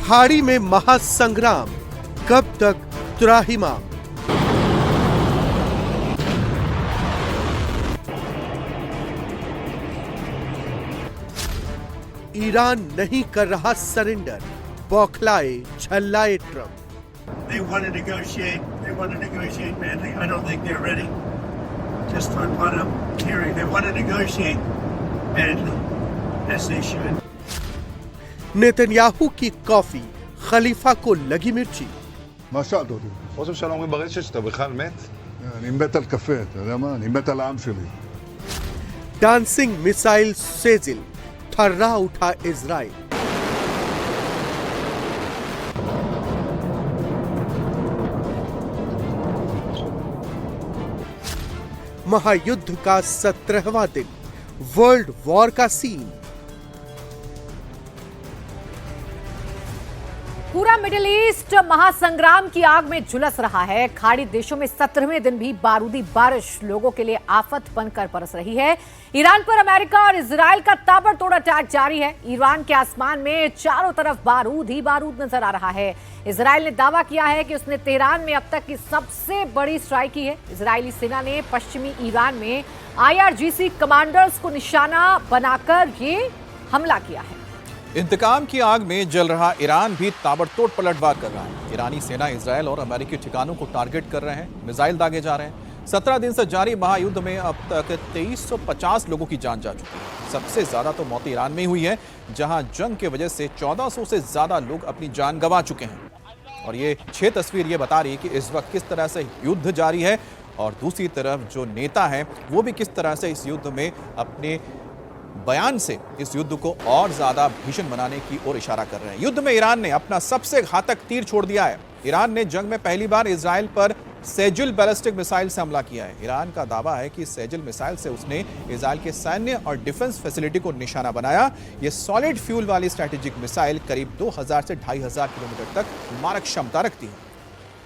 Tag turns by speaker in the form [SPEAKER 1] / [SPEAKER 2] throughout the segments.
[SPEAKER 1] खाड़ी में महासंग्राम, कब तक त्राहिमाम। ईरान नहीं कर रहा सरेंडर, बौखलाए झल्लाए Trump.
[SPEAKER 2] They want to negotiate. They want to negotiate badly. I don't think they're ready. Just on what I'm hearing, they want to negotiate badly, as they should.
[SPEAKER 1] נתניהו की कॉफी, खलीफा को लगी मिर्ची।
[SPEAKER 3] מה שאלת אותי?
[SPEAKER 4] ראש הממשלה אומרים ברשת שאתה בכלל מת?
[SPEAKER 3] אני מת על קפה, אתה יודע מה? אני מת על העם שלי.
[SPEAKER 1] Dancing missile Sejjil, थर्रा उठा Israel. महायुद्ध का 17वां दिन, world war का scene.
[SPEAKER 5] पूरा मिडिल ईस्ट महासंग्राम की आग में झुलस रहा है। खाड़ी देशों में 17वें दिन भी बारूदी बारिश लोगों के लिए आफत बनकर बरस रही है। ईरान पर अमेरिका और इजराइल का ताबड़तोड़ अटैक जारी है। ईरान के आसमान में चारों तरफ बारूद ही बारूद नजर आ रहा है। इजराइल ने दावा किया है कि उसने तेहरान में अब तक की सबसे बड़ी स्ट्राइक की है। इजरायली सेना ने पश्चिमी ईरान में IRGC कमांडर्स को निशाना बनाकर ये हमला किया है।
[SPEAKER 6] इंतकाम की आग में जल रहा ईरान भी ताबड़तोड़ पलटवार कर रहा है। ईरानी सेना इजरायल और अमेरिकी ठिकानों को टारगेट कर रहे हैं, मिसाइल दागे जा रहे हैं। 17 दिन से जारी महायुद्ध में अब तक 2350 लोगों की जान जा चुकी है। सबसे ज्यादा तो मौत ईरान में ही हुई है, जहां जंग की वजह से 1400 से ज्यादा लोग अपनी जान गंवा चुके हैं। और ये 6 तस्वीर ये बता रही है कि इस वक्त किस तरह से युद्ध जारी है, और दूसरी तरफ जो नेता हैं वो भी किस तरह से इस युद्ध में अपने बयान से इस युद्ध को और ज्यादा भीषण बनाने की ओर इशारा कर रहे हैं। युद्ध में ईरान ने अपना सबसे घातक तीर छोड़ दिया है। ईरान ने जंग में पहली बार इजराइल पर सेजिल बैलिस्टिक मिसाइल से हमला किया है। ईरान का दावा है कि सेजिल मिसाइल से उसने इजराइल के सैन्य और डिफेंस फैसिलिटी को निशाना बनाया। यह सॉलिड फ्यूल वाली स्ट्रैटेजिक मिसाइल करीब 2000 से 2500 किलोमीटर तक मारक क्षमता रखती है।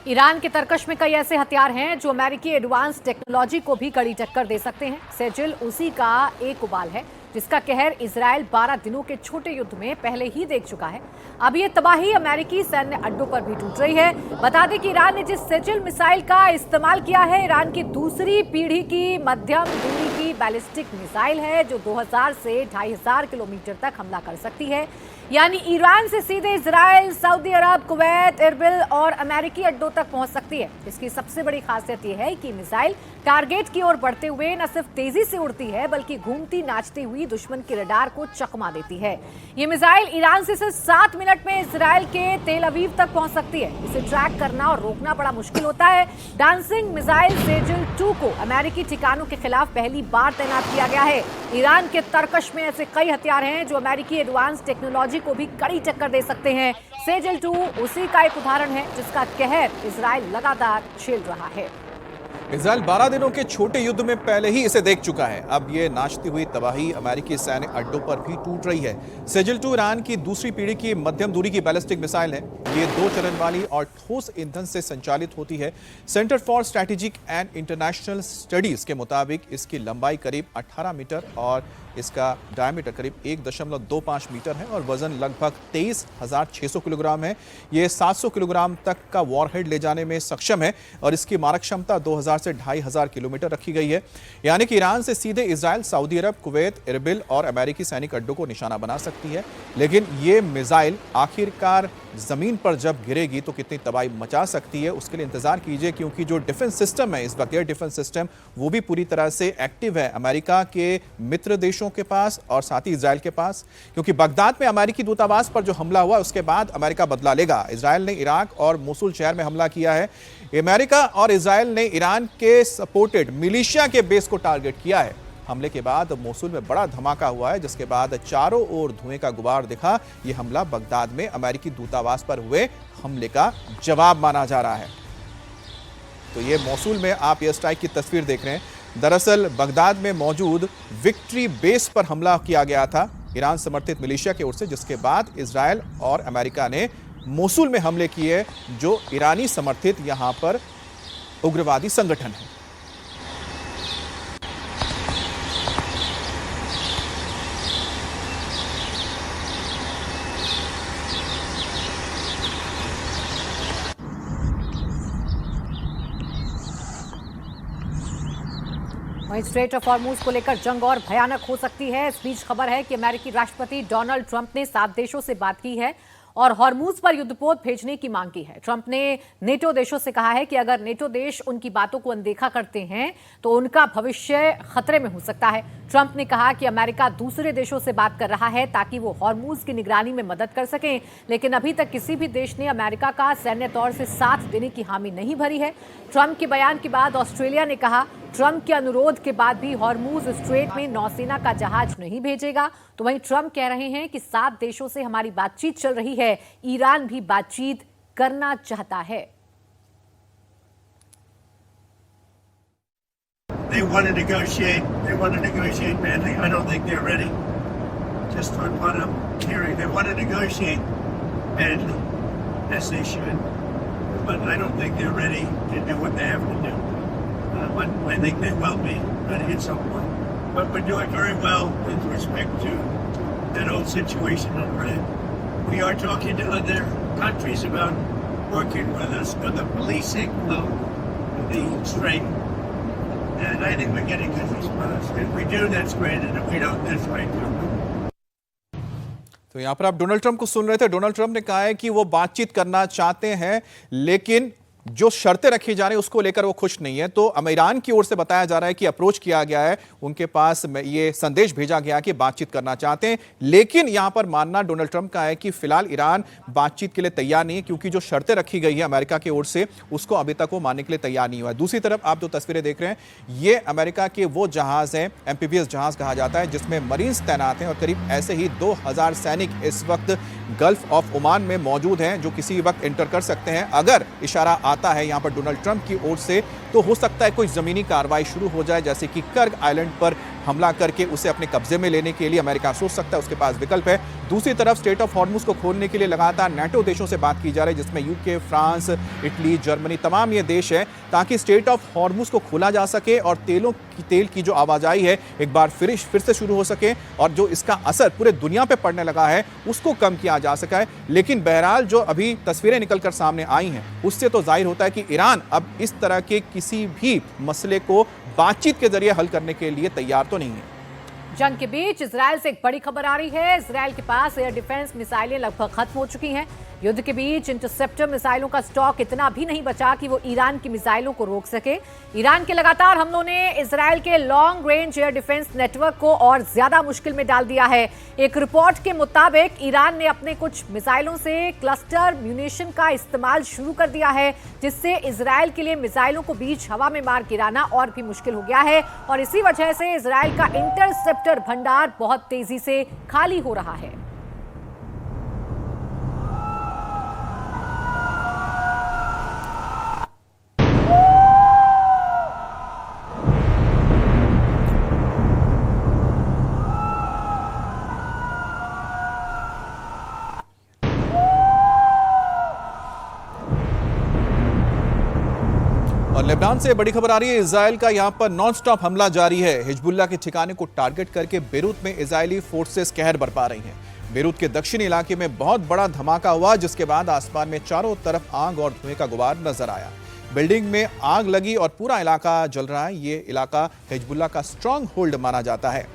[SPEAKER 5] ईरान के तरकश में कई ऐसे हथियार हैं जो अमेरिकी एडवांस टेक्नोलॉजी को भी कड़ी टक्कर दे सकते हैं। सेजिल उसी का एक उबाल है जिसका कहर इजराइल 12 दिनों के छोटे युद्ध में पहले ही देख चुका है। अब ये तबाही अमेरिकी सैन्य अड्डों पर भी टूट रही है। बता दें कि ईरान ने जिस सेजिल मिसाइल का इस्तेमाल किया है, ईरान की दूसरी पीढ़ी की मध्यम दूरी की बैलिस्टिक मिसाइल है जो 2000 से 2500 किलोमीटर तक हमला कर सकती है। यानी ईरान से सीधे इजराइल, सऊदी अरब, कुवैत, इरबिल और अमेरिकी अड्डों तक पहुंच सकती है। इसकी सबसे बड़ी खासियत यह है कि मिसाइल टारगेट की ओर बढ़ते हुए न सिर्फ तेजी से उड़ती है बल्कि घूमती नाचती हुई दुश्मन के रडार को चकमा देती है। ये मिसाइल ईरान से सिर्फ 7 मिनट में इजराइल के तेल अवीव तक पहुंच सकती है। इसे ट्रैक करना और रोकना बड़ा मुश्किल होता है। डांसिंग मिसाइल सेजिल 2 को अमेरिकी ठिकानों के खिलाफ पहली बार तैनात किया गया है। ईरान के तरकश में ऐसे कई हथियार हैं जो अमेरिकी एडवांस टेक्नोलॉजी को भी कड़ी टक्कर दे सकते हैं। सेजिल 2 उसी का एक उदाहरण है जिसका कहर इजराइल लगातार झेल रहा है।
[SPEAKER 6] इजराइल 12 दिनों के छोटे युद्ध में पहले ही इसे देख चुका है। अब ये नाचती हुई तबाही अमेरिकी सैन्य अड्डों पर भी टूट रही है। सेजिल 2 ईरान की दूसरी पीढ़ी की मध्यम दूरी की बैलिस्टिक मिसाइल है। ये 2 चरण वाली और ठोस ईंधन से संचालित होती है। Centre for strategic and international studies के मुताबिक इसकी लंबाई करीब 18 मीटर और इसका डायमीटर करीब 1.25 मीटर है और वजन लगभग 23,600 किलोग्राम है। ये 700 किलोग्राम तक का वॉरहेड ले जाने में सक्षम है और इसकी मारक क्षमता 2000 से 2500 किलोमीटर रखी गई है। यानी कि ईरान से सीधे इजराइल, सऊदी अरब, कुवैत, इरबिल और अमेरिकी सैनिक अड्डों को निशाना बना सकती है। लेकिन ये मिसाइल आखिरकार जमीन पर जब गिरेगी तो कितनी तबाही मचा सकती है, उसके लिए इंतजार कीजिए, क्योंकि जो डिफेंस सिस्टम है इस वक्त, एयर डिफेंस सिस्टम, वो भी पूरी तरह से एक्टिव है अमेरिका के मित्र देशों के पास और साथ ही इजराइल के पास। क्योंकि बगदाद में अमेरिकी दूतावास पर जो हमला हुआ उसके बाद अमेरिका बदला लेगा। इजराइल ने इराक और मोसुल शहर में हमला किया है। अमेरिका और इजराइल ने ईरान के सपोर्टेड मिलिशिया के बेस को टारगेट किया है। हमले के बाद मोसुल में बड़ा धमाका हुआ है, जिसके बाद चारों ओर धुएं का गुबार दिखा। यह हमला बगदाद में अमेरिकी दूतावास पर हुए हमले का जवाब माना जा रहा है। तो ये मोसुल में आप एयर स्ट्राइक की तस्वीर देख रहे हैं। दरअसल बगदाद में मौजूद विक्ट्री बेस पर हमला किया गया था ईरान समर्थित मिलिशिया की ओर से, जिसके बाद इजराइल और अमेरिका ने मोसुल में हमले किए, जो ईरानी समर्थित यहां पर उग्रवादी संगठन है।
[SPEAKER 5] वहीं स्ट्रेट ऑफ हॉर्मूज को लेकर जंग और भयानक हो सकती है। इस बीच खबर है कि अमेरिकी राष्ट्रपति डोनाल्ड ट्रंप ने 7 देशों से बात की है और हॉर्मूज पर युद्धपोत भेजने की मांग की है। ट्रंप ने नेटो देशों से कहा है कि अगर नेटो देश उनकी बातों को अनदेखा करते हैं तो उनका भविष्य खतरे में हो सकता है। ट्रंप ने कहा कि अमेरिका दूसरे देशों से बात कर रहा है ताकि वो हॉर्मूज की निगरानी में मदद कर सकें, लेकिन अभी तक किसी भी देश ने अमेरिका का सैन्य तौर से साथ देने की हामी नहीं भरी है। ट्रंप के बयान के बाद ऑस्ट्रेलिया ने कहा ट्रंप के अनुरोध के बाद भी हॉर्मूज स्ट्रेट में नौसेना का जहाज नहीं भेजेगा। तो वहीं ट्रंप कह रहे हैं कि 7 देशों से हमारी बातचीत चल रही है, ईरान भी बातचीत करना चाहता है।
[SPEAKER 2] They want to negotiate. They want to negotiate badly. I don't think they're ready. Just on what I'm hearing, they want to negotiate badly, as they should. But I don't think they're ready to do what they have to do. But I think they will be ready at some point. But we're doing very well with respect to that old situation in Iran. We are talking to other countries about working with us for the policing of the strait. And I think we're getting good response. If we do, that's great. And if we don't, that's right too.
[SPEAKER 6] तो यहाँ पर आप Donald Trump को सुन रहे थे। Donald Trump ने कहा है कि वो बातचीत करना चाहते हैं, लेकिन जो शर्तें रखी जा रही हैं उसको लेकर वो खुश नहीं है। तो ईरान की ओर से बताया जा रहा है कि अप्रोच किया गया है, उनके पास ये संदेश भेजा गया कि बातचीत करना चाहते हैं, लेकिन यहां पर मानना डोनाल्ड ट्रंप का है कि फिलहाल ईरान बातचीत के लिए तैयार नहीं है, क्योंकि जो शर्तें रखी गई है अमेरिका की ओर से उसको अभी तक वो मानने के लिए तैयार नहीं हुआ है। दूसरी तरफ आप जो तस्वीरें देख रहे हैं, ये अमेरिका के वो जहाज हैं, एम्फीबियस जहाज कहा जाता है, जिसमें मरीन्स तैनात हैं और करीब ऐसे ही 2000 सैनिक इस वक्त गल्फ ऑफ ओमान में मौजूद हैं, जो किसी वक्त एंटर कर सकते हैं। अगर इशारा आता है यहां पर डोनाल्ड ट्रंप की ओर से तो हो सकता है कोई जमीनी कार्रवाई शुरू हो जाए, जैसे कि कर्ग आइलैंड पर हमला करके उसे अपने कब्जे में लेने के लिए अमेरिका सोच सकता है, उसके पास विकल्प है। दूसरी तरफ स्ट्रेट ऑफ हॉर्मूज को खोलने के लिए लगातार नेटो देशों से बात की जा रही है, जिसमें यूके, फ्रांस, इटली, जर्मनी, तमाम ये देश है, ताकि स्ट्रेट ऑफ हॉर्मूज को खोला जा सके और तेल की जो आवाजाही है एक बार फिर से शुरू हो सके और जो इसका असर पूरे दुनिया पे पड़ने लगा है उसको कम किया जा सका है। लेकिन बहरहाल जो अभी तस्वीरें निकलकर सामने आई हैं उससे तो जाहिर होता है कि ईरान अब इस तरह के किसी भी मसले को बातचीत के जरिए हल करने के लिए तैयार तो नहीं है।
[SPEAKER 5] जंग के बीच इजराइल से एक बड़ी खबर आ रही है। इजराइल के पास एयर डिफेंस मिसाइलें लगभग खत्म हो चुकी हैं। युद्ध के बीच इंटरसेप्टर मिसाइलों का स्टॉक इतना भी नहीं बचा कि वो ईरान की मिसाइलों को रोक सके। ईरान के लगातार हमलों ने इजराइल के long range air defence network को और ज्यादा मुश्किल में डाल दिया है। एक रिपोर्ट के मुताबिक ईरान ने अपने कुछ मिसाइलों से क्लस्टर म्यूनिशन का इस्तेमाल शुरू कर दिया है, जिससे इजराइल के लिए मिसाइलों को बीच हवा में मार गिराना और भी मुश्किल हो गया है और इसी वजह से इजराइल का इंटरसेप्टर भंडार बहुत तेजी से खाली हो रहा है।
[SPEAKER 6] और लेबनान से बड़ी खबर आ रही है। इजराइल का यहां पर नॉन स्टॉप हमला जारी है। हिजबुल्लाह के ठिकाने को टारगेट करके बेरूत में इजरायली फोर्सेस कहर बरपा रही हैं। बेरूत के दक्षिणी इलाके में बहुत बड़ा धमाका हुआ, जिसके बाद आसमान में चारों तरफ आग और धुएं का गुबार नजर आया। बिल्डिंग में आग लगी और पूरा इलाका जल रहा है। ये इलाका हिजबुल्लाह का स्ट्रांग होल्ड माना जाता है।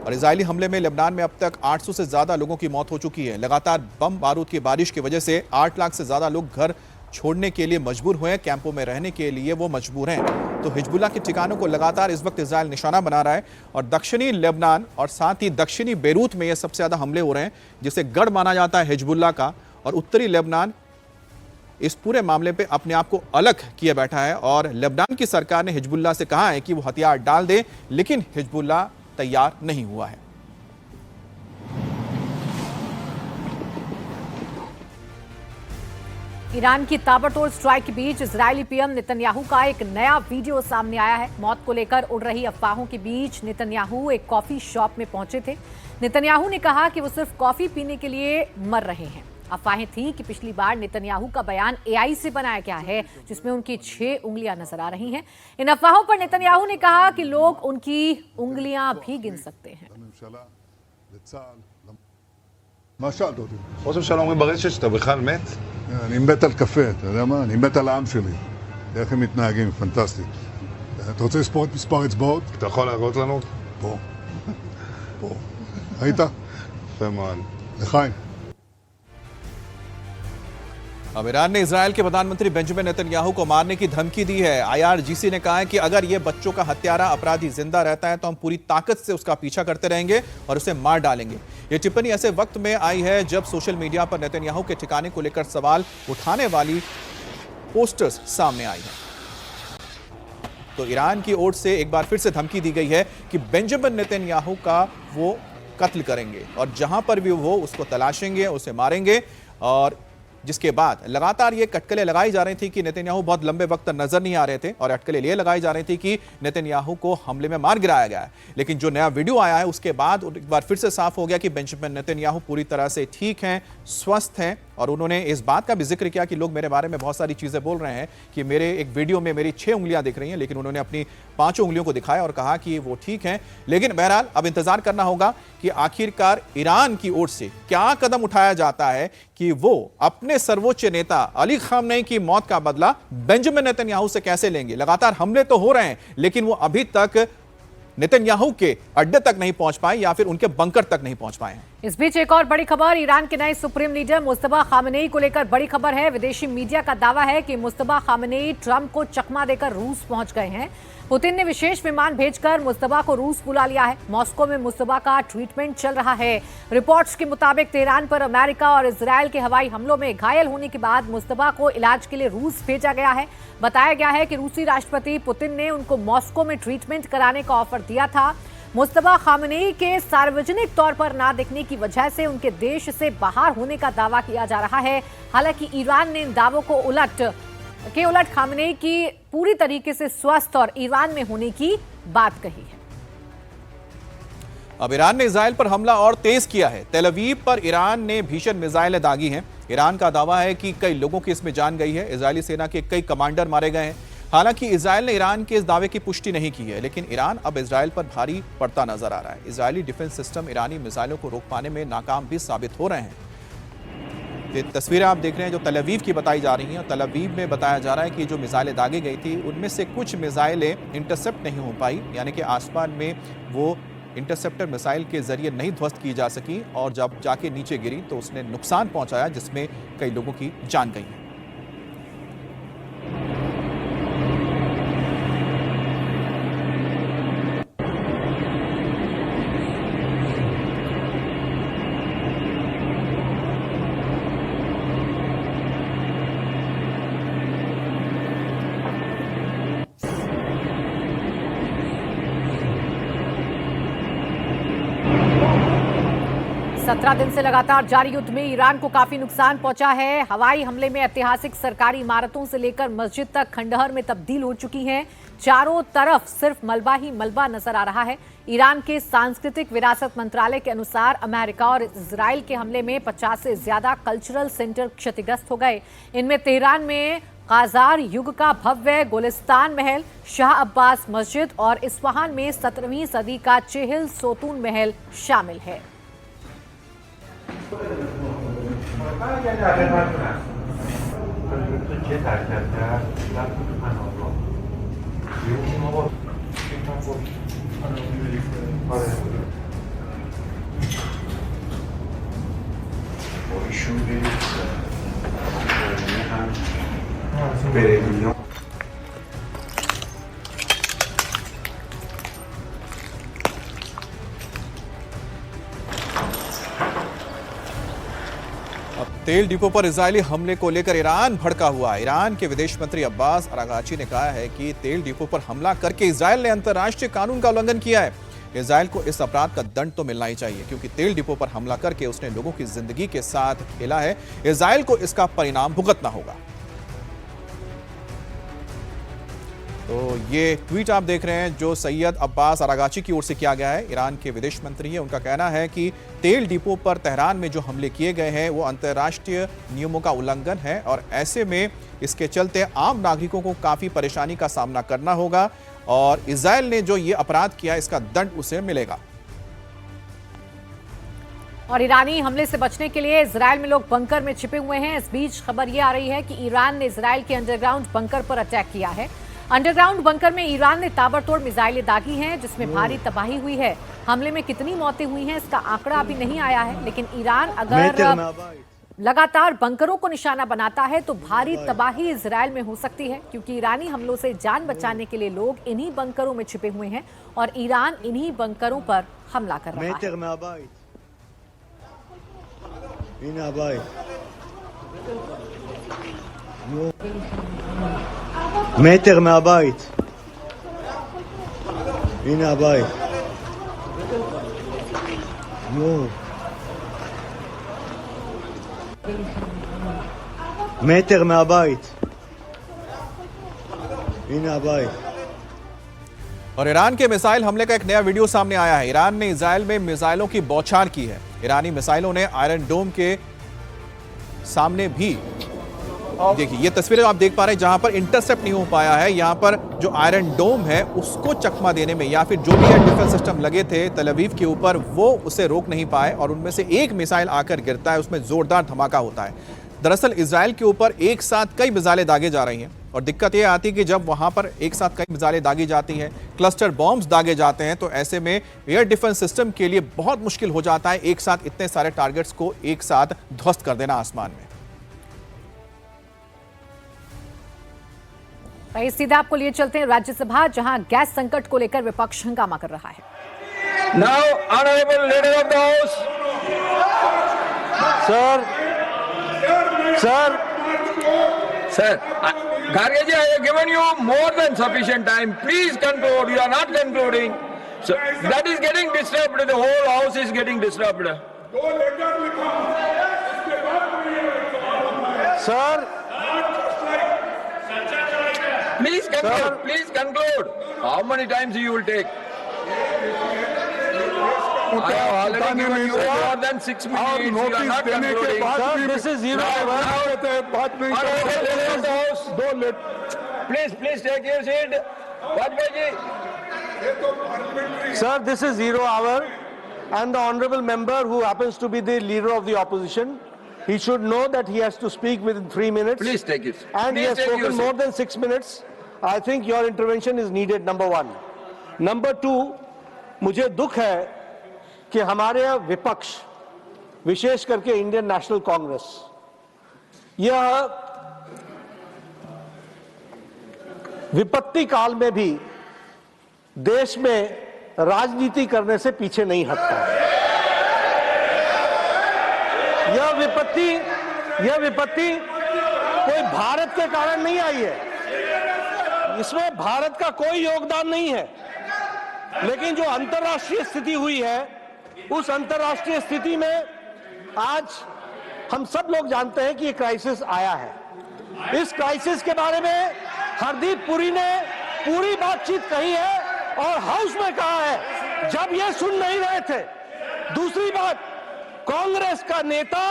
[SPEAKER 6] और इजरायली हमले में लेबनान में अब तक 800 से ज्यादा लोगों की मौत हो चुकी है। लगातार बम बारूद की बारिश की वजह से 8 लाख से ज्यादा लोग घर छोड़ने के लिए मजबूर हुए हैं। कैंपों में रहने के लिए वो मजबूर हैं। तो हिजबुल्लाह के ठिकानों को लगातार इस वक्त इजराइल निशाना बना रहा है और दक्षिणी लेबनान और साथ ही दक्षिणी बेरूत में ये सबसे ज्यादा हमले हो रहे हैं, जिसे गढ़ माना जाता है हिजबुल्लाह का। और उत्तरी लेबनान इस पूरे मामले पे अपने आप को अलग किए बैठा है और लेबनान की सरकार ने हिजबुल्लाह से कहा है कि वो हथियार डाल दे, लेकिन हिजबुल्लाह तैयार नहीं हुआ है।
[SPEAKER 5] ईरान की ताबड़तोड़ स्ट्राइक के बीच इजरायली पीएम नेतन्याहू का एक नया वीडियो सामने आया है। मौत को लेकर उड़ रही अफवाहों के बीच नेतन्याहू एक कॉफी शॉप में पहुंचे थे। नेतन्याहू ने कहा कि वो सिर्फ कॉफी पीने के लिए मर रहे हैं। अफवाहें थीं कि पिछली बार नेतन्याहू का बयान एआई से बनाया गया है, जिसमें उनकी 6 उंगलियां नजर आ रही हैं। इन अफवाहों पर नेतन्याहू ने कहा कि लोग उनकी उंगलियां भी गिन सकते हैं।
[SPEAKER 3] מה שאלת אותי?
[SPEAKER 4] ראש הממשלה אומרים ברשת שאתה בכלל מת?
[SPEAKER 3] אני מת על קפה, אתה יודע מה? אני מת על העם שלי. איך הם מתנהגים, פנטסטי. אתה רוצה מספר אצבעות?
[SPEAKER 4] אתה יכול להראות לנו?
[SPEAKER 3] פה. פה. ראית?
[SPEAKER 4] יפה מאוד.
[SPEAKER 3] לחיים.
[SPEAKER 6] अब ईरान ने इजरायल के प्रधानमंत्री बेंजामिन नेतन्याहू को मारने की धमकी दी है। IRGC ने कहा है कि अगर ये बच्चों का हत्यारा अपराधी जिंदा रहता है तो हम पूरी ताकत से उसका पीछा करते रहेंगे और उसे मार डालेंगे। ये टिप्पणी ऐसे वक्त में आई है जब सोशल मीडिया पर नेतन्याहू के ठिकाने को लेकर सवाल उठाने वाली पोस्टर्स सामने आई है। तो ईरान की ओर से एक बार फिर से धमकी दी गई है कि बेंजामिन नेतन्याहू का वो कत्ल करेंगे और जहां पर भी वो उसको तलाशेंगे, उसे मारेंगे। और जिसके बाद लगातार ये कटकलें लगाई जा रही थी कि नेतन्याहू बहुत लंबे वक्त तक नजर नहीं आ रहे थे और अटकलें ये लगाई जा रही थी कि नेतन्याहू को हमले में मार गिराया गया है। लेकिन जो नया वीडियो आया है उसके बाद एक बार फिर से साफ हो गया कि बेंजामिन नेतन्याहू पूरी तरह से ठीक हैं, स्वस्थ हैं। और उन्होंने इस बात का भी जिक्र किया कि लोग मेरे बारे में बहुत सारी चीजें बोल रहे हैं कि मेरे एक वीडियो में मेरी 6 उंगलियां दिख रही हैं, लेकिन उन्होंने अपनी 5 उंगलियों को दिखाया और कहा कि वो ठीक हैं। लेकिन बहरहाल अब इंतजार करना होगा कि आखिरकार ईरान की ओर से क्या कदम उठाया जाता है कि वो अपने सर्वोच्च नेता अली खामनेई की मौत का बदला बेंजामिन नेतन्याहू से कैसे लेंगे। लगातार हमले तो हो रहे हैं लेकिन वो अभी तक नेतन्याहू के अड्डे तक नहीं पहुंच पाए या फिर उनके बंकर तक नहीं पहुंच पाए हैं।
[SPEAKER 5] इस बीच एक और बड़ी खबर, ईरान के नए सुप्रीम लीडर मुस्तफा खामनेई को लेकर बड़ी खबर है। विदेशी मीडिया का दावा है कि मुस्तफा खामनेई ट्रंप को चकमा देकर रूस पहुंच गए हैं। पुतिन ने विशेष विमान भेजकर मुस्तफा को रूस बुला लिया है। मॉस्को में मुस्तफा का ट्रीटमेंट चल रहा है। रिपोर्ट्स के मुताबिक तेहरान पर अमेरिका और इजरायल के हवाई हमलों में घायल होने के बाद मुस्तफा को इलाज के लिए रूस भेजा गया है। बताया गया है कि रूसी राष्ट्रपति पुतिन ने उनको मॉस्को में ट्रीटमेंट कराने का ऑफर दिया था। मुस्तफा खामनेई के सार्वजनिक तौर पर ना दिखने की वजह से उनके देश से बाहर होने का दावा किया जा रहा है। हालांकि ईरान ने इन दावों को उलट खामनेई की पूरी तरीके से स्वस्थ और ईरान में होने की बात कही है।
[SPEAKER 6] अब ईरान ने इजरायल पर हमला और तेज किया है। तेल अवीव पर ईरान ने भीषण मिसाइलें दागी हैं। ईरान का दावा है कि कई लोगों की इसमें जान गई है। इजरायली सेना के कई कमांडर मारे गए हैं। हालांकि इजरायल ने ईरान के इस दावे की पुष्टि नहीं की है, लेकिन ईरान अब इजरायल पर भारी पड़ता नजर आ रहा है। इजरायली डिफेंस सिस्टम ईरानी मिसाइलों को रोक पाने में नाकाम भी साबित हो रहे हैं। ये तस्वीरें आप देख रहे हैं जो तेल अवीव की बताई जा रही हैं। तेल अवीव में बताया जा रहा है कि जो मिसाइलें दागी गई थी उनमें से कुछ मिसाइलें इंटरसेप्ट नहीं हो पाई, यानी कि आसमान में वो इंटरसेप्टर मिसाइल के जरिए नहीं ध्वस्त की जा सकी और जब जाके नीचे गिरी तो उसने नुकसान पहुंचाया जिसमें कई लोगों की जान गई है।
[SPEAKER 5] सत्रह दिन से लगातार जारी युद्ध में ईरान को काफी नुकसान पहुंचा है। हवाई हमले में ऐतिहासिक सरकारी इमारतों से लेकर मस्जिद तक खंडहर में तब्दील हो चुकी हैं। चारों तरफ सिर्फ मलबा ही मलबा नजर आ रहा है। ईरान के सांस्कृतिक विरासत मंत्रालय के अनुसार अमेरिका और इजराइल के हमले में 50 से ज्यादा कल्चरल सेंटर क्षतिग्रस्त हो गए। इनमें तेहरान में काजार युग का भव्य गुलिस्तान महल, शाह अब्बास मस्जिद और इस्फहान में 17वीं सदी का चेहल सोतून महल शामिल है।
[SPEAKER 6] तेल डिपो पर इजरायली हमले को लेकर ईरान भड़का हुआ है। ईरान के विदेश मंत्री अब्बास अरागाची ने कहा है कि तेल डिपो पर हमला करके इजरायल ने अंतर्राष्ट्रीय कानून का उल्लंघन किया है। इजरायल को इस अपराध का दंड तो मिलना ही चाहिए क्योंकि तेल डिपो पर हमला करके उसने लोगों की जिंदगी के साथ खेला है। इजरायल को इसका परिणाम भुगतना होगा। तो ये ट्वीट आप देख रहे हैं जो सैयद अब्बास अरागाची की ओर से किया गया है। ईरान के विदेश मंत्री हैं, उनका कहना है कि तेल डिपो पर तेहरान में जो हमले किए गए हैं वो अंतर्राष्ट्रीय नियमों का उल्लंघन है और ऐसे में इसके चलते आम नागरिकों को काफी परेशानी का सामना करना होगा और इजरायल ने जो ये अपराध किया इसका दंड उसे मिलेगा।
[SPEAKER 5] और ईरानी हमले से बचने के लिए इजरायल में लोग बंकर में छिपे हुए हैं। इस बीच खबर यह आ रही है कि ईरान ने इजरायल के अंडरग्राउंड बंकर पर अटैक किया है। अंडरग्राउंड बंकर में ईरान ने ताबड़तोड़ मिसाइलें दागी हैं, जिसमें भारी तबाही हुई है। हमले में कितनी मौतें हुई हैं इसका आंकड़ा अभी नहीं आया है, लेकिन ईरान अगर लगातार बंकरों को निशाना बनाता है तो भारी तबाही इजरायल में हो सकती है, क्योंकि ईरानी हमलों से जान बचाने के लिए लोग इन्हीं बंकरों में छिपे हुए हैं और ईरान इन्हीं बंकरों पर हमला कर रहा है।
[SPEAKER 7] מטר מהבית. הנה הבית. מטר מהבית. הנה הבית.
[SPEAKER 6] और ईरान के मिसाइल हमले का एक नया वीडियो सामने आया है। ईरान ने इजराइल में मिसाइलों की बौछार की है। ईरानी मिसाइलों ने आयरन डोम के सामने भी, देखिए ये तस्वीरें आप देख पा रहे हैं जहां पर इंटरसेप्ट नहीं हो पाया है। यहां पर जो आयरन डोम है उसको चकमा देने में, या फिर जो भी एयर डिफेंस सिस्टम लगे थे तल अवीव के ऊपर, वो उसे रोक नहीं पाए और उनमें से एक मिसाइल आकर गिरता है, उसमें जोरदार धमाका होता है। दरअसल इजराइल के ऊपर एक साथ कई मिसाइलें दागे जा रही हैं और दिक्कत यह आती है कि जब वहां पर एक साथ कई मिसाइलें दागी जाती हैं, क्लस्टर बॉम्ब्स दागे जाते हैं, तो ऐसे में एयर डिफेंस सिस्टम के लिए बहुत मुश्किल हो जाता है एक साथ इतने सारे टारगेट्स को एक साथ ध्वस्त कर देना आसमान में।
[SPEAKER 5] वहीं सीधा आपको लिए चलते हैं राज्यसभा, जहां गैस संकट को लेकर विपक्ष हंगामा कर रहा है।
[SPEAKER 8] Now, honorable leader of the house, sir, Garge ji, I have given you more than sufficient time. Please conclude. You are not concluding. So that is getting disturbed. The whole house is getting disturbed.
[SPEAKER 7] Sir.
[SPEAKER 8] Please conclude. Please conclude. How many times you will take? I have already given you more than 6 minutes. You are not concluding.
[SPEAKER 7] Sir, this is zero hour.
[SPEAKER 8] Please take your seat. Vajpayee ji.
[SPEAKER 7] Sir, this is zero hour, and the honourable member who happens to be the leader of the opposition, he should know that he has to speak within 3 minutes.
[SPEAKER 8] Please take it.
[SPEAKER 7] And he has spoken more than 6 minutes. I think your intervention is needed, number one. Number two, मुझे दुख है कि हमारे विपक्ष, विशेष करके Indian national Congress, यह विपत्ति काल में भी देश में राजनीति करने से पीछे नहीं हटता। यह विपत्ति कोई भारत के कारण नहीं आई है, इसमें भारत का कोई योगदान नहीं है, लेकिन जो अंतर्राष्ट्रीय स्थिति हुई है, उस अंतर्राष्ट्रीय स्थिति में आज हम सब लोग जानते हैं कि ये क्राइसिस आया है। इस क्राइसिस के बारे में हरदीप पुरी ने पूरी बातचीत कही है और हाउस में कहा है जब ये सुन नहीं रहे थे। दूसरी बात, कांग्रेस का नेता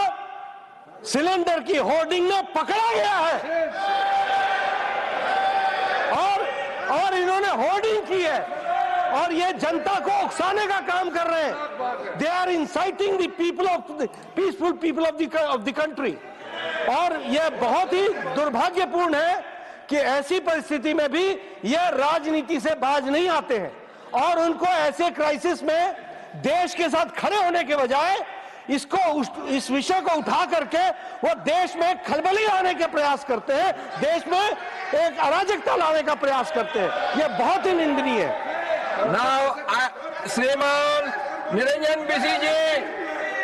[SPEAKER 7] सिलेंडर की होर्डिंग में पकड़ा गया है और इन्होंने होर्डिंग की है और ये जनता को उकसाने का काम कर रहे हैं। They are inciting the people of the peaceful people of the country. और यह बहुत ही दुर्भाग्यपूर्ण है कि ऐसी परिस्थिति में भी यह राजनीति से बाज नहीं आते हैं और उनको ऐसे क्राइसिस में देश के साथ खड़े होने के बजाय इस विषय को उठा करके वो देश में खलबली लाने के प्रयास करते हैं, देश में एक अराजकता लाने का प्रयास करते हैं। यह बहुत ही निंदनीय है।
[SPEAKER 8] Now, Shriman Niranjan Bisiji,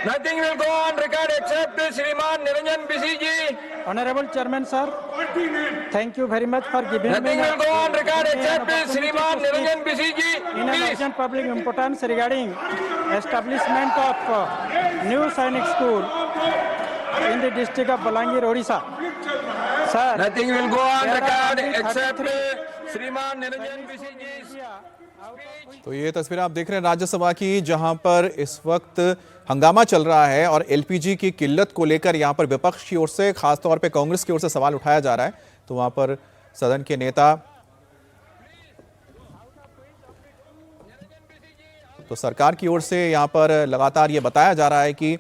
[SPEAKER 8] nothing will go on record except Shriman Niranjan Bisiji.
[SPEAKER 9] Honorable Chairman, sir, thank you very much for giving me
[SPEAKER 8] nothing will go on record except Shriman Niranjan Bisiji.
[SPEAKER 9] in an urgent public importance regarding establishment of new Sainik school in the district of Balangir, Odisha. Sir,
[SPEAKER 8] Nothing will go on record except Shriman Niranjan Bisiji.
[SPEAKER 6] तो ये तस्वीरें आप देख रहे हैं राज्यसभा की, जहां पर इस वक्त हंगामा चल रहा है और एलपीजी की किल्लत को लेकर यहां पर विपक्ष की ओर से, खासतौर पे कांग्रेस की ओर से सवाल उठाया जा रहा है। तो वहां पर सदन के नेता, तो सरकार की ओर से यहां पर लगातार ये बताया जा रहा है कि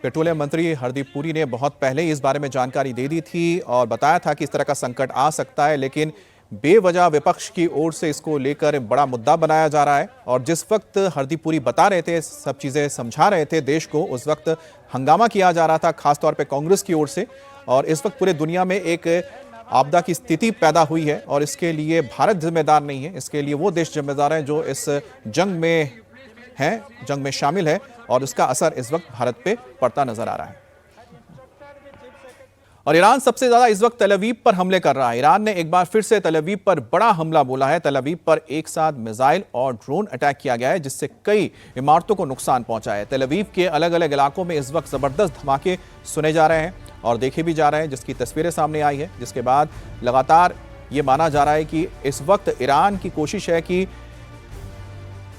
[SPEAKER 6] पेट्रोलियम मंत्री हरदीप पुरी ने बहुत पहले इस बारे में जानकारी दे दी थी और बताया था कि इस तरह का संकट आ सकता है, लेकिन बेवजह विपक्ष की ओर से इसको लेकर बड़ा मुद्दा बनाया जा रहा है। और जिस वक्त हरदीप पुरी बता रहे थे, सब चीज़ें समझा रहे थे देश को, उस वक्त हंगामा किया जा रहा था खासतौर पे कांग्रेस की ओर से। और इस वक्त पूरे दुनिया में एक आपदा की स्थिति पैदा हुई है और इसके लिए भारत जिम्मेदार नहीं है, इसके लिए वो देश जिम्मेदार हैं जो इस जंग में हैं, जंग में शामिल है, और उसका असर इस वक्त भारत पे पड़ता नजर आ रहा है। और ईरान सबसे ज्यादा इस वक्त तल अवीव पर हमले कर रहा है। ईरान ने एक बार फिर से तल अवीव पर बड़ा हमला बोला है। तल अवीव पर एक साथ मिसाइल और ड्रोन अटैक किया गया है, जिससे कई इमारतों को नुकसान पहुंचा है। तल अवीव के अलग अलग इलाकों में इस वक्त जबरदस्त धमाके सुने जा रहे हैं और देखे भी जा रहे हैं, जिसकी तस्वीरें सामने आई है। जिसके बाद लगातार ये माना जा रहा है कि इस वक्त ईरान की कोशिश है कि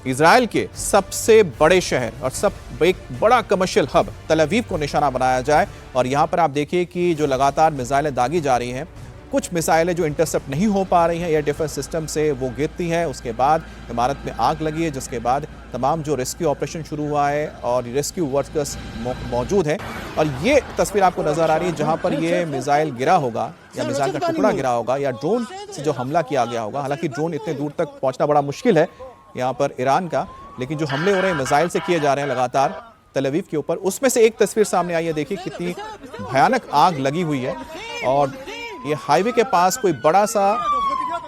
[SPEAKER 6] इजराइल के सबसे बड़े शहर और एक बड़ा कमर्शियल हब तल अवीव को निशाना बनाया जाए। और यहाँ पर आप देखिए कि जो लगातार मिसाइलें दागी जा रही हैं, कुछ मिसाइलें जो इंटरसेप्ट नहीं हो पा रही हैं एयर डिफेंस सिस्टम से, वो गिरती हैं। उसके बाद इमारत में आग लगी है, जिसके बाद तमाम जो रेस्क्यू ऑपरेशन शुरू हुआ है और रेस्क्यू वर्कर्स मौजूद हैं। और ये तस्वीर आपको नजर आ रही है जहाँ पर ये मिसाइल गिरा होगा या मिसाइल का टुकड़ा गिरा होगा या ड्रोन से जो हमला किया गया होगा। हालांकि ड्रोन इतने दूर तक पहुँचना बड़ा मुश्किल है यहाँ पर ईरान का, लेकिन जो हमले हो रहे हैं मिसाइल से किए जा रहे हैं लगातार तल अवीव के ऊपर, उसमें से एक तस्वीर सामने आई है। देखिए कितनी भयानक आग लगी हुई है। और ये हाईवे के पास कोई बड़ा सा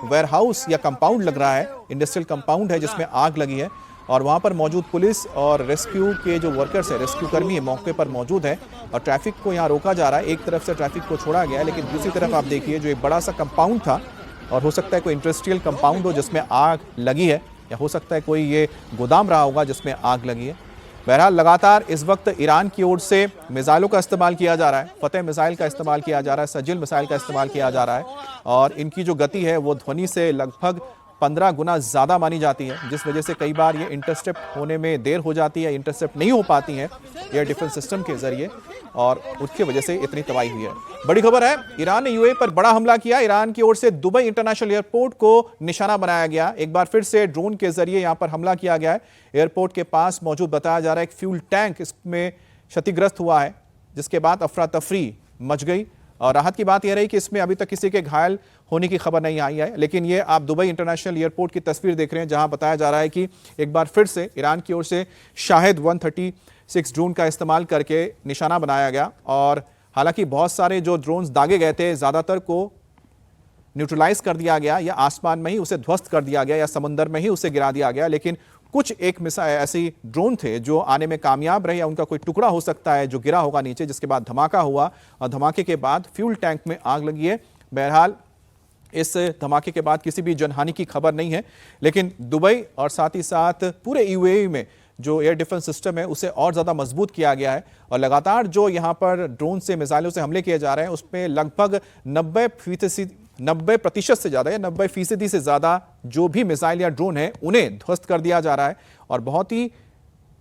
[SPEAKER 6] वेयरहाउस या कंपाउंड लग रहा है, इंडस्ट्रियल कंपाउंड है जिसमें आग लगी है। और वहाँ पर मौजूद पुलिस और रेस्क्यू के जो वर्कर्स है, रेस्क्यू कर्मी है, मौके पर मौजूद है और ट्रैफिक को यहाँ रोका जा रहा है। एक तरफ से ट्रैफिक को छोड़ा गया है, लेकिन दूसरी तरफ आप देखिए जो एक बड़ा सा कंपाउंड था, और हो सकता है कोई इंडस्ट्रियल कंपाउंड हो जिसमें आग लगी है, या हो सकता है कोई ये गोदाम रहा होगा जिसमें आग लगी है। बहरहाल लगातार इस वक्त ईरान की ओर से मिसाइलों का इस्तेमाल किया जा रहा है, फतेह मिसाइल का इस्तेमाल किया जा रहा है, सजिल मिसाइल का इस्तेमाल किया जा रहा है। और इनकी जो गति है वो ध्वनि से लगभग 15 गुना ज़्यादा मानी जाती है, जिस वजह से कई बार ये इंटरसेप्ट होने में देर हो जाती है, इंटरसेप्ट नहीं हो पाती हैं एयर डिफेंस सिस्टम के जरिए, और उसकी वजह से इतनी तबाही हुई है। बड़ी खबर है, ईरान ने यूएई पर बड़ा हमला किया। ईरान की ओर से दुबई इंटरनेशनल एयरपोर्ट को निशाना बनाया गया। एक बार फिर से ड्रोन के जरिए यहां पर हमला किया गया है। एयरपोर्ट के पास मौजूद बताया जा रहा है एक फ्यूल टैंक इसमें क्षतिग्रस्त हुआ है, जिसके बाद अफरा तफरी मच गई। और राहत की बात यह रही कि इसमें अभी तक किसी के घायल होने की खबर नहीं आई है। लेकिन ये आप दुबई इंटरनेशनल एयरपोर्ट की तस्वीर देख रहे हैं, जहां बताया जा रहा है कि एक बार फिर से ईरान की ओर से शाहिद 136 ड्रोन का इस्तेमाल करके निशाना बनाया गया। और हालांकि बहुत सारे जो ड्रोन्स दागे गए थे, ज़्यादातर को न्यूट्रलाइज कर दिया गया, या आसमान में ही उसे ध्वस्त कर दिया गया, या समंदर में ही उसे गिरा दिया गया। लेकिन कुछ एक मिसाइल ऐसी ड्रोन थे जो आने में कामयाब रहे, या उनका कोई टुकड़ा हो सकता है जो गिरा होगा नीचे, जिसके बाद धमाका हुआ और धमाके के बाद फ्यूल टैंक में आग लगी है। बहरहाल इस धमाके के बाद किसी भी जनहानि की खबर नहीं है, लेकिन दुबई और साथ ही साथ पूरे यूएई में जो एयर डिफेंस सिस्टम है उसे और ज़्यादा मजबूत किया गया है। और लगातार जो यहाँ पर ड्रोन से मिसाइलों से हमले किए जा रहे हैं, उसमें लगभग 90% से ज़्यादा या 90% से ज़्यादा जो भी मिसाइल या ड्रोन है उन्हें ध्वस्त कर दिया जा रहा है। और बहुत ही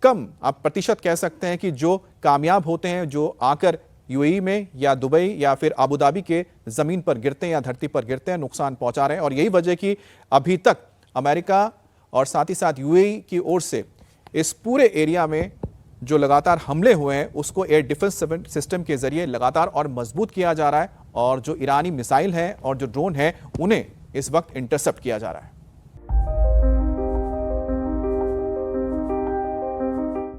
[SPEAKER 6] कम आप प्रतिशत कह सकते हैं कि जो कामयाब होते हैं, जो आकर यूएई में या दुबई या फिर अबू धाबी के ज़मीन पर गिरते हैं या धरती पर गिरते हैं, नुकसान पहुंचा रहे हैं। और यही वजह कि अभी तक अमेरिका और साथ ही साथ यूएई की ओर से इस पूरे एरिया में जो लगातार हमले हुए हैं उसको एयर डिफेंस सिस्टम के जरिए लगातार और मजबूत किया जा रहा है। और जो ईरानी मिसाइल है और जो ड्रोन है उन्हें इस वक्त इंटरसेप्ट किया जा रहा है।